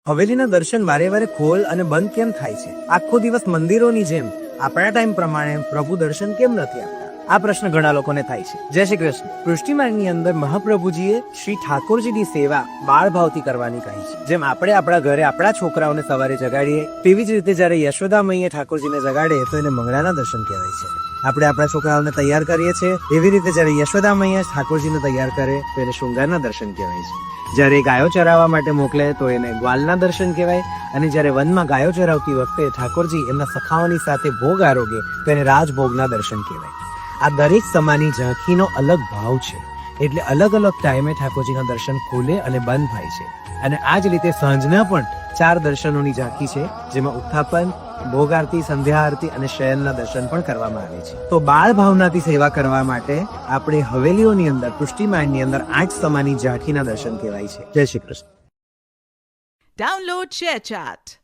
હવેલીના દર્શન વારે વારે ખોલ અને બંધ કેમ થાય છે? આખો દિવસ મંદિરોની જેમ આપણા ટાઈમ પ્રમાણે પ્રભુ દર્શન કેમ નથી આપતા? આ પ્રશ્ન ઘણા લોકોને થાય છે. જય શ્રી કૃષ્ણ. પૃષ્ટિમાર્ગની અંદર મહાપ્રભુજીએ શ્રી ઠાકોરજીની સેવા બાળ ભાવથી કરવાની કહી છે. જેમ આપણે આપણા ઘરે આપણા છોકરાઓને સવારે જગાડીએ, તેવી જ રીતે જયારે યશોદા મૈયા ઠાકોરજીને જગાડે તો એને મંગળાના દર્શન કહેવાય છે. આપણે આપણા છોકરાઓને તૈયાર કરીએ છીએ, એવી રીતે જયારે યશોદા મૈયા ઠાકોરજીને તૈયાર કરે તો એને શૃંગારના દર્શન કહેવાય છે. જયારે ગાયો ચરાવવા માટે મોકલે તો એને ગ્વાલના દર્શન કહેવાય, અને જયારે વનમાં ગાયો ચરાવતી વખતે ઠાકોરજી એમના સખાઓની સાથે ભોગ આરોગે તો એને રાજભોગના દર્શન કહેવાય. આ દરેક સમાની ઝાંખીનો અલગ ભાવ છે, એટલે અલગ અલગ ટાઈમે ઠાકોરજીના દર્શન ખુલે અને બંધ થાય છે. અને આ જ રીતે સાંજના પણ 4 દર્શનોની ઝાંખી છે, જેમાં ઉત્થાપન, ભોગ આરતી, સંધ્યા આરતી અને શયનના દર્શન પણ કરવામાં આવે છે. તો બાળ ભાવનાથી સેવા કરવા માટે આપણે હવેલીઓની અંદર, પૃષ્ટિમાળની અંદર 8 સમાની ઝાંખીના દર્શન કહેવાય છે. જય શ્રી કૃષ્ણ. Download ShareChat.